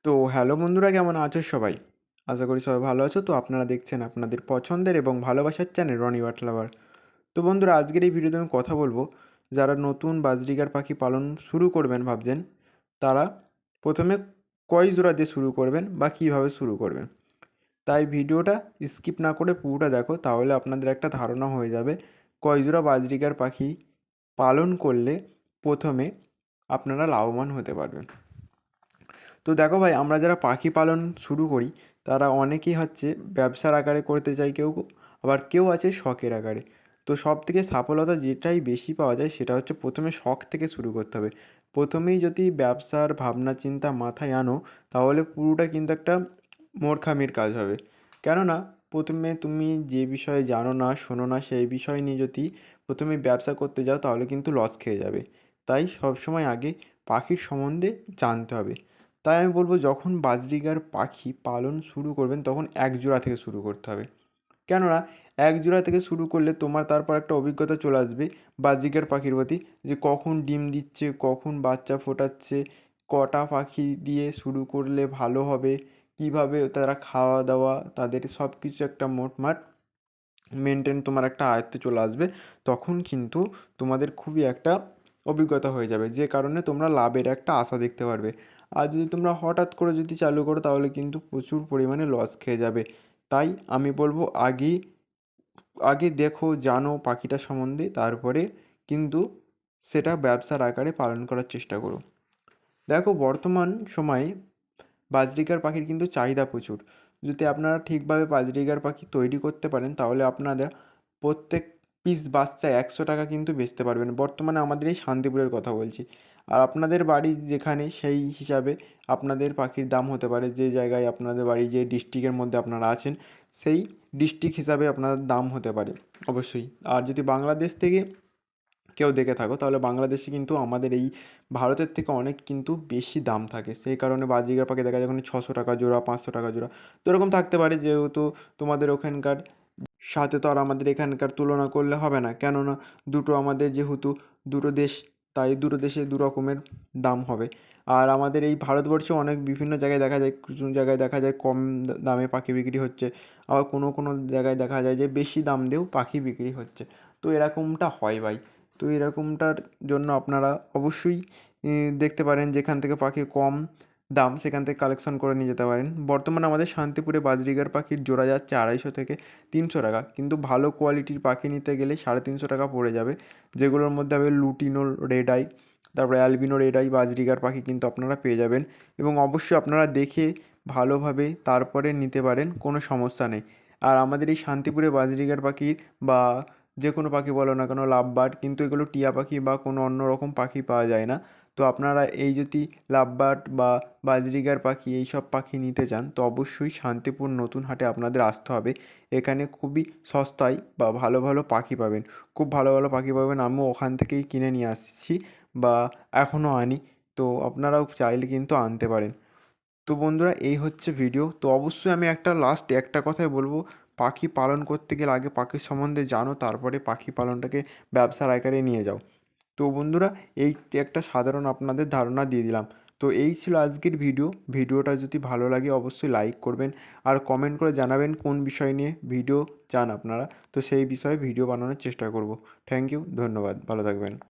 তো হ্যালো বন্ধুরা, কেমন আছো সবাই? আশা করি সবাই ভালো আছো। তো আপনারা দেখছেন আপনাদের পছন্দের এবং ভালোবাসার চ্যানেল রনি বাট লাভার। তো বন্ধুরা, আজকের এই ভিডিওতে আমি কথা বলবো, যারা নতুন বাজরিগার পাখি পালন শুরু করবেন ভাবছেন, তারা প্রথমে কয় জোড়া দিয়ে শুরু করবেন বা কীভাবে শুরু করবেন। তাই ভিডিওটা স্কিপ না করে পুরোটা দেখো, তাহলে আপনাদের একটা ধারণা হয়ে যাবে কয় জোড়া বাজরিগার পাখি পালন করলে প্রথমে আপনারা লাভবান হতে পারবেন। তো দেখো ভাই, আমরা যারা পাখি পালন শুরু করি তারা অনেকেই হচ্ছে ব্যবসার আকারে করতে চায়, কেউ আবার কেউ আছে শখের আকারে। তো সব থেকে সফলতা যেটাই বেশি পাওয়া যায় সেটা হচ্ছে প্রথমে শখ থেকে শুরু করতে হবে। প্রথমেই যদি ব্যবসার ভাবনা চিন্তা মাথায় আনো, তাহলে পুরোটা কিন্তু একটা মূর্খামির কাজ হবে। কেননা প্রথমে তুমি যে বিষয়ে জানো না শোনো না সেই বিষয় নিয়ে যদি প্রথমে ব্যবসা করতে যাও, তাহলে কিন্তু লস খেয়ে যাবে। তাই সবসময় আগে পাখির সম্বন্ধে জানতে হবে। তাই আমি বলবো, যখন বাজরিগার পাখি পালন শুরু করবেন তখন এক জোড়া থেকে শুরু করতে হবে। কেননা এক জোড়া থেকে শুরু করলে তোমার তারপর একটা অভিজ্ঞতা চলে আসবে বাজরিগার পাখির প্রতি, যে কখন ডিম দিচ্ছে, কখন বাচ্চা ফোটাচ্ছে, কটা পাখি দিয়ে শুরু করলে ভালো হবে, কিভাবে তারা খাওয়া দাওয়া, তাদের সব কিছু একটা মোটমাট মেনটেন তোমার একটা আয়ত্তে চলে আসবে। তখন কিন্তু তোমাদের খুবই একটা অভিজ্ঞতা হয়ে যাবে, যে কারণে তোমরা লাভের একটা আশা দেখতে পারবে। আর যদি তোমরা হঠাৎ করে যদি চালু করো, তাহলে কিন্তু প্রচুর পরিমাণে লস খেয়ে যাবে। তাই আমি বলবো, আগে আগে দেখো, জানো পাখিটা সম্বন্ধে, তারপরে কিন্তু সেটা ব্যবসার আকারে পালন করার চেষ্টা করো। দেখো, বর্তমান সময়ে বাজরিগার পাখির কিন্তু চাহিদা প্রচুর। যদি আপনারা ঠিকভাবে বাজরিগার পাখি তৈরি করতে পারেন, তাহলে আপনাদের প্রত্যেক পিস বাচ্চা 100 টাকা কিন্তু বেচতে পারবেন। বর্তমানে আমাদের এই শান্তিপুরের কথা বলছি। আর আপনাদের বাড়ি যেখানে, সেই হিসাবে আপনাদের পাখির দাম হতে পারে, যে জায়গায় আপনাদের বাড়ি, যে ডিস্ট্রিক্টের মধ্যে আপনারা আছেন, সেই ডিস্ট্রিক্ট হিসাবে আপনাদের দাম হতে পারে অবশ্যই। আর যদি বাংলাদেশ থেকে কেউ দেখে থাকো, তাহলে বাংলাদেশে কিন্তু আমাদের এই ভারতের থেকে অনেক কিন্তু বেশি দাম থাকে। সেই কারণে বাজরিগার পাখি দেখা যায় ওখানে 600 টাকা জোড়া, 500 টাকা জোড়া, তো এরকম থাকতে পারে। যেহেতু তোমাদের ওখানকার সাথে তো আর আমাদের এখানকার তুলনা করলে হবে না, কেননা দুটো আমাদের যেহেতু দুটো দেশ, তাই দুটো দেশে দু রকমের দাম হবে। আর আমাদের এই ভারতবর্ষে অনেক বিভিন্ন জায়গায় দেখা যায়, কিছু জায়গায় দেখা যায় কম দামে পাখি বিক্রি হচ্ছে, আবার কোনো কোনো জায়গায় দেখা যায় যে বেশি দাম দিয়েও পাখি বিক্রি হচ্ছে। তো এরকমটা হয় ভাই। তো এরকমটার জন্য আপনারা অবশ্যই দেখতে পারেন যেখান থেকে পাখি কম দাম, সেখান থেকে কালেকশন করে নিয়ে যেতে পারেন। বর্তমানে আমাদের শান্তিপুরে বাজরিগার পাখির জোড়া যাচ্ছে 250 থেকে 300 টাকা, কিন্তু ভালো কোয়ালিটির পাখি নিতে গেলে 350 টাকা পড়ে যাবে। যেগুলোর মধ্যে হবে লুটিনো রেড আই, তারপরে অ্যালবিনো রেড আই বাজরিগার পাখি কিন্তু আপনারা পেয়ে যাবেন। এবং অবশ্যই আপনারা দেখে ভালোভাবে তারপরে নিতে পারেন, কোনো সমস্যা নেই। আর আমাদের এই শান্তিপুরে বাজরিগার পাখির বা যে কোনো পাখি বলো না কেন, লাভ বার্ড, কিন্তু এগুলো টিয়া পাখি বা কোনো অন্য রকম পাখি পাওয়া যায় না। তো আপনারা এই যদি লাভ বার্ড বা বাজরিগার পাখি এই সব পাখি নিতে চান, তো অবশ্যই শান্তিপুর নতুন হাটে আপনাদের আসতে হবে। এখানে খুবই সস্তায় বা ভালো ভালো পাখি পাবেন, খুব ভালো ভালো পাখি পাবেন। আমিও ওখান থেকেই কিনে নিয়ে আসছি বা এখনও আনি। তো আপনারাও চাইলে কিন্তু আনতে পারেন। তো বন্ধুরা, এই হচ্ছে ভিডিও। তো অবশ্যই আমি একটা কথাই বলবো, পাখি পালন করতে গেলে আগে পাখির সম্বন্ধে জানো, তারপরে পাখি পালনটাকে ব্যবসার আকারে নিয়ে যাও। তো বন্ধুরা, এই একটা সাধারণ আপনাদের ধারণা দিয়ে দিলাম। তো এই ছিল আজকের ভিডিওটা যদি ভালো লাগে অবশ্যই লাইক করবেন, আর কমেন্ট করে জানাবেন কোন বিষয় নিয়ে ভিডিও চান আপনারা। তো সেই বিষয়ে ভিডিও বানানোর চেষ্টা করব। থ্যাংক ইউ, ধন্যবাদ, ভালো থাকবেন।